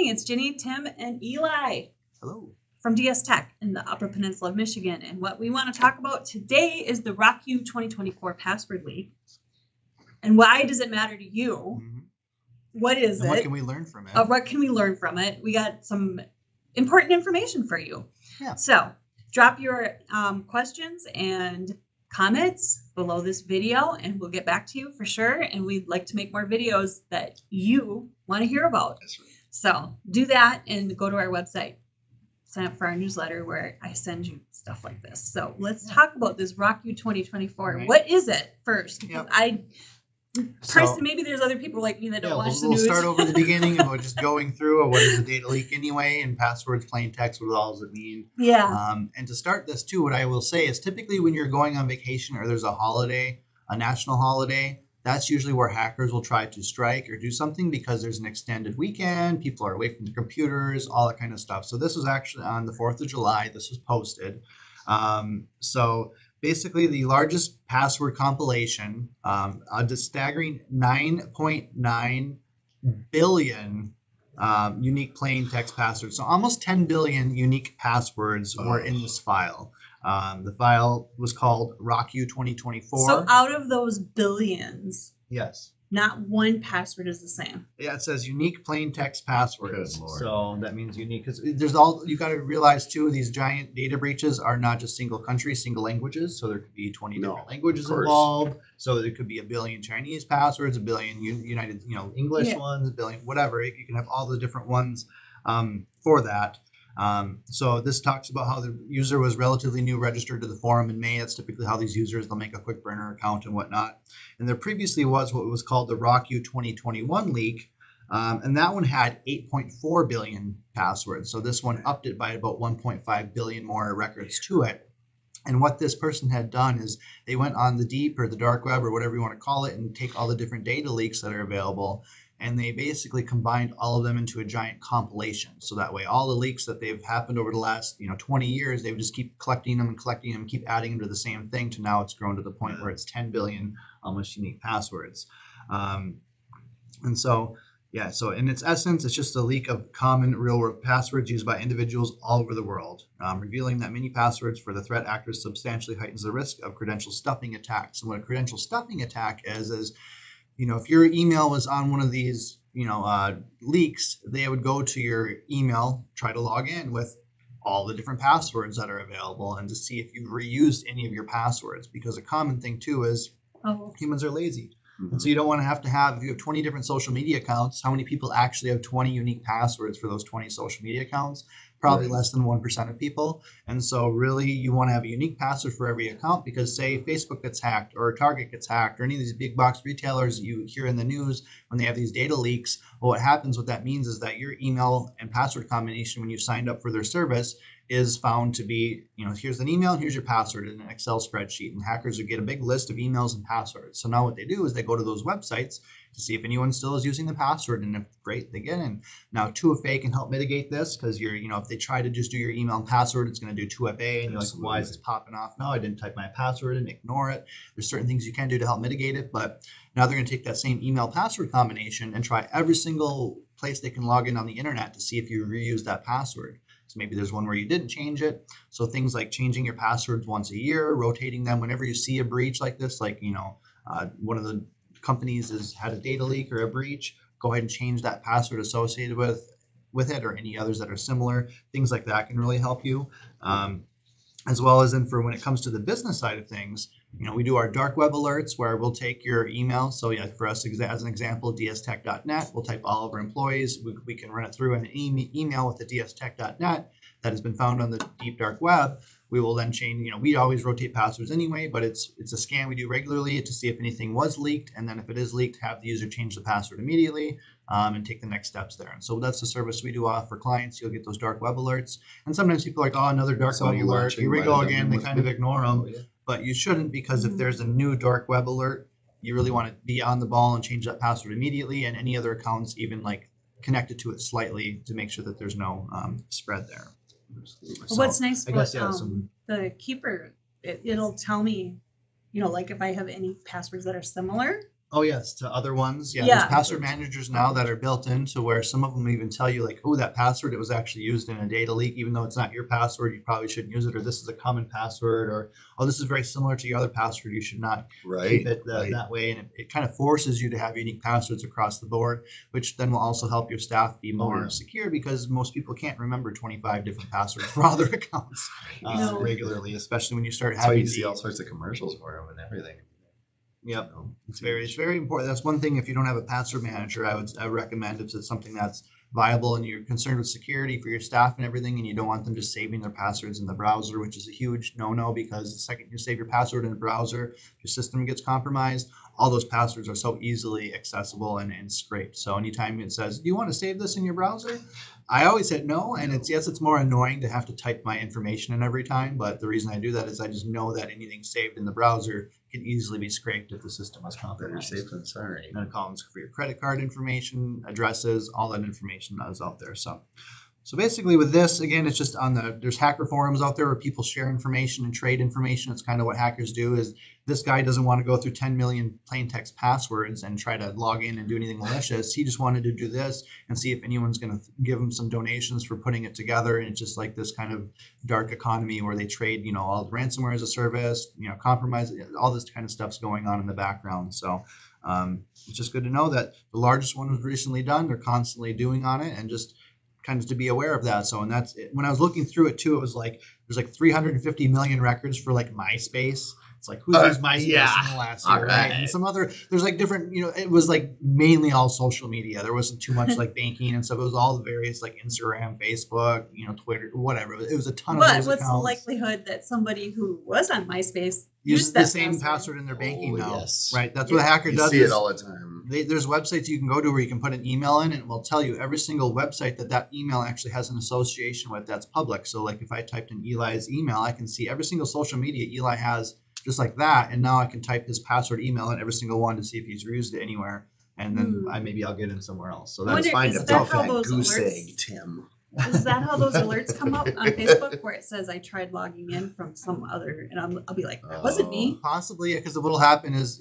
morning. It's Ginny, Tim, and Eli. Hello. From DS Tech in the Upper Peninsula of Michigan. And what we want to talk about today is the RockYou2024 password leak. And why does it matter to you? Mm-hmm. What is it? What can we learn from it? What can we learn from it? We got some important information for you. Yeah. So drop your questions and comments below this video, and we'll get back to you for sure. And we'd like to make more videos that you want to hear about. That's right. So do that and go to our website. Sign up for our newsletter where I send you stuff like this. So let's talk about this RockYou2024. Right. What is it first? Yep. Maybe there's other people like me that don't watch the news. We'll start over the beginning and we're just going through what is a data leak anyway, and passwords, plain text, what all does it mean? Yeah. And to start this too, what I will say is typically when you're going on vacation or there's a holiday, a national holiday, that's usually where hackers will try to strike or do something because there's an extended weekend, people are away from their computers, all that kind of stuff. So this was actually on the 4th of July, this was posted. So basically the largest password compilation, a staggering 9.9 billion unique plain text passwords. So almost 10 billion unique passwords were in this file. The file was called RockYou2024. So out of those billions, yes, not one password is the same. Yeah, it says unique plain text passwords. So that means unique because there's all you got to realize too. These giant data breaches are not just single countries, single languages. So there could be 20 different languages involved. So there could be a billion Chinese passwords, a billion United, English ones, a billion whatever. You can have all the different ones for that. So this talks about how the user was relatively new, registered to the forum in May. That's typically how these users, they'll make a quick burner account and whatnot. And there previously was what was called the RockYou2021 leak. And that one had 8.4 billion passwords. So this one upped it by about 1.5 billion more records to it. And what this person had done is they went on the deep or the dark web or whatever you want to call it and take all the different data leaks that are available. And they basically combined all of them into a giant compilation. So that way, all the leaks that they've happened over the last 20 years, they would just keep collecting them, keep adding them to the same thing. To now, it's grown to the point where it's 10 billion almost unique passwords. And so, yeah. So in its essence, it's just a leak of common real-world passwords used by individuals all over the world, revealing that many passwords for the threat actors substantially heightens the risk of credential stuffing attacks. And what a credential stuffing attack is if your email was on one of these, leaks, they would go to your email, try to log in with all the different passwords that are available and to see if you've reused any of your passwords. Because a common thing too is humans are lazy. Mm-hmm. And so you don't want to have, if you have 20 different social media accounts, how many people actually have 20 unique passwords for those 20 social media accounts? Probably less than 1% of people. And so really you want to have a unique password for every account because say Facebook gets hacked or Target gets hacked or any of these big box retailers that you hear in the news when they have these data leaks, well, what happens, what that means is that your email and password combination when you signed up for their service is found to be, here's an email and here's your password in an Excel spreadsheet. And hackers would get a big list of emails and passwords. So now what they do is they go to those websites to see if anyone still is using the password, and if great, they get in. Now 2FA can help mitigate this because if they try to just do your email and password, it's going to do 2FA, and you're like, why is this popping off? No, I didn't type my password, and ignore it. There's certain things you can do to help mitigate it, but now they're going to take that same email password combination and try every single place they can log in on the internet to see if you reuse that password. So maybe there's one where you didn't change it. So things like changing your passwords once a year, rotating them whenever you see a breach like this, like one of the companies has had a data leak or a breach, go ahead and change that password associated with it or any others that are similar. Things like that can really help you. As well as then for when it comes to the business side of things, we do our dark web alerts where we'll take your email. So yeah, for us as an example, dstech.net, we'll type all of our employees. We can run it through an email with the dstech.net that has been found on the deep dark web. We will then change, we always rotate passwords anyway, but it's a scan we do regularly to see if anything was leaked. And then if it is leaked, have the user change the password immediately and take the next steps there. And so that's the service we do for clients. You'll get those dark web alerts. And sometimes people are like, oh, another dark web alert. Here we go again. They kind of ignore them. But you shouldn't, because if there's a new dark web alert, you really want to be on the ball and change that password immediately, and any other accounts even like connected to it slightly to make sure that there's no spread there. So, what's nice about the keeper, it'll tell me, like if I have any passwords that are similar, Oh yes, to other ones. Yeah, Yeah. there's password managers now that are built into where some of them even tell you like, oh, that password, it was actually used in a data leak, even though it's not your password, you probably shouldn't use it, or this is a common password, or oh, this is very similar to your other password, you should not keep it that way. And it kind of forces you to have unique passwords across the board, which then will also help your staff be more secure, because most people can't remember 25 different passwords for all their accounts regularly, especially when you start having you see all sorts of commercials for them and everything. Yep, it's very important. That's one thing. If you don't have a password manager, I recommend if it's something that's viable and you're concerned with security for your staff and everything, and you don't want them just saving their passwords in the browser, which is a huge no-no, because the second you save your password in the browser, your system gets compromised. All those passwords are so easily accessible and scraped. So anytime it says, "Do you want to save this in your browser?" I always hit no, and it's more annoying to have to type my information in every time, but the reason I do that is I just know that anything saved in the browser can easily be scraped if the system is compromised. Better safe than sorry. And it calls for your credit card information, addresses, all that information that is out there. So basically with this, again, it's just there's hacker forums out there where people share information and trade information. It's kind of what hackers do. Is this guy doesn't want to go through 10 million plain text passwords and try to log in and do anything malicious. He just wanted to do this and see if anyone's going to give him some donations for putting it together. And it's just like this kind of dark economy where they trade, all the ransomware as a service, compromise, all this kind of stuff's going on in the background. So it's just good to know that the largest one was recently done. They're constantly doing on it, and just kind of to be aware of that. So, and that's it. When I was looking through it too, it was like there's like 350 million records for like MySpace. It's like, who's used MySpace in the last year, right? And some other, there's like different, it was like mainly all social media. There wasn't too much like banking and stuff. It was all the various like Instagram, Facebook, Twitter, whatever. It was a ton of those accounts. But what's the likelihood that somebody who was on MySpace used the same password in their banking now? Yes. Right? That's what a hacker does. You see it all the time. There's websites you can go to where you can put an email in, and it will tell you every single website that email actually has an association with that's public. So like if I typed in Eli's email, I can see every single social media Eli has just like that. And now I can type his password email in every single one to see if he's used it anywhere. And then maybe I'll get in somewhere else. So that's fine. Is that how those alerts, Tim. Is that how those alerts come up on Facebook where it says I tried logging in from some other, and I'll be like, that wasn't me? Possibly, yeah, because what'll happen is,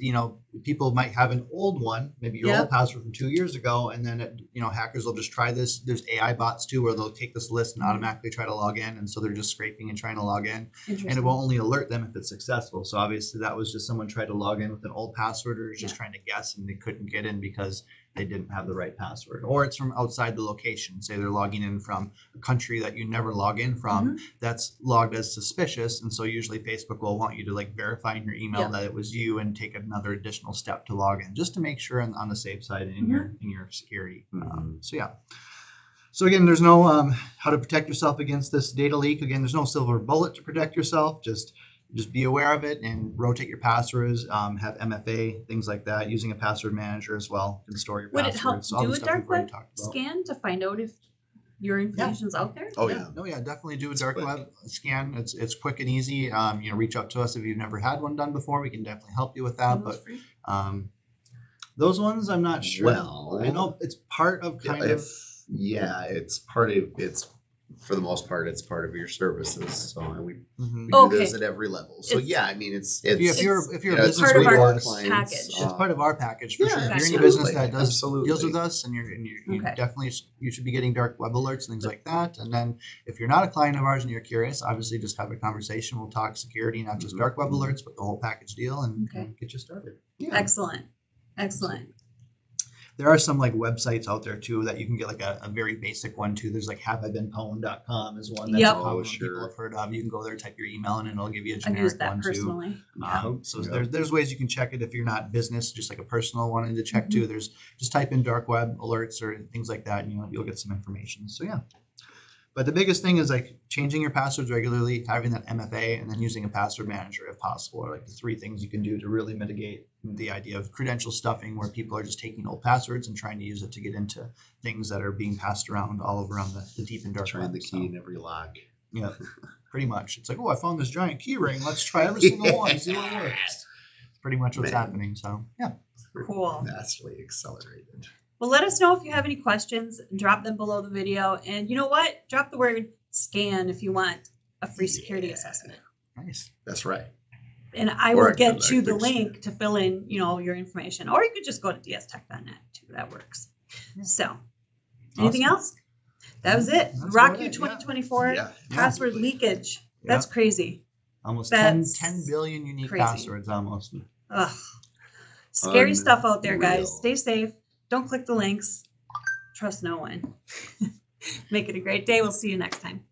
people might have an old one, maybe your old password from 2 years ago, and then, hackers will just try this. There's AI bots too, where they'll take this list and automatically try to log in, and so they're just scraping and trying to log in, and it will only alert them if it's successful. So obviously that was just someone tried to log in with an old password, or just trying to guess, and they couldn't get in because they didn't have the right password, or it's from outside the location. Say they're logging in from a country that you never log in from, that's logged as suspicious. And so usually Facebook will want you to like verify in your email that it was you and take another additional step to log in, just to make sure on the safe side in your security. So again, there's no how to protect yourself against this data leak. Again, there's no silver bullet to protect yourself. Just be aware of it and rotate your passwords. Have MFA, things like that. Using a password manager as well can store your passwords. Would it help do a dark web scan to find out if your information's out there? Oh yeah. No, yeah, definitely do a dark web scan. It's quick and easy. Reach out to us if you've never had one done before. We can definitely help you with that. But those ones, I'm not sure. Well, I know it's part of it's for the most part, it's part of your services. So we do this at every level. So it's if you're a business part of our clients, package. It's part of our package for sure. If you're in a business that deals with us, and you definitely you should be getting dark web alerts and things like that. And then if you're not a client of ours and you're curious, obviously just have a conversation. We'll talk security, not just dark web alerts, but the whole package deal, and get you started. Excellent. There are some like websites out there too that you can get like a very basic one too. There's like haveibeenpwned.com is one that's common people have heard of. You can go there, type your email in, and it'll give you a generic one too. So there's ways you can check it if you're not business, just like a personal one to check too. There's just type in dark web alerts or things like that, and you'll get some information. So yeah. But the biggest thing is like changing your passwords regularly, having that MFA, and then using a password manager if possible are like the three things you can do to really mitigate the idea of credential stuffing, where people are just taking old passwords and trying to use it to get into things that are being passed around all over on the deep and dark web. Trying the key in every lock. Yeah, pretty much. It's like, oh, I found this giant key ring. Let's try every single one and see what works. It's pretty much what's happening. So yeah. Cool. Vastly accelerated. Well, let us know if you have any questions. Drop them below the video. And you know what? Drop the word scan if you want a free security assessment. Nice. That's right. And I Or will I could, get you like, the fix- link to fill in, your information. Or you could just go to dstech.net too. That works. So, anything Awesome. else? That was it. That's about Rock it, You yeah. 2024 Yeah, password absolutely. leakage. That's crazy. Almost That's 10 billion unique crazy. passwords almost. Ugh. Scary stuff out there, Unreal. guys. Stay safe. Don't click the links. Trust no one. Make it a great day. We'll see you next time.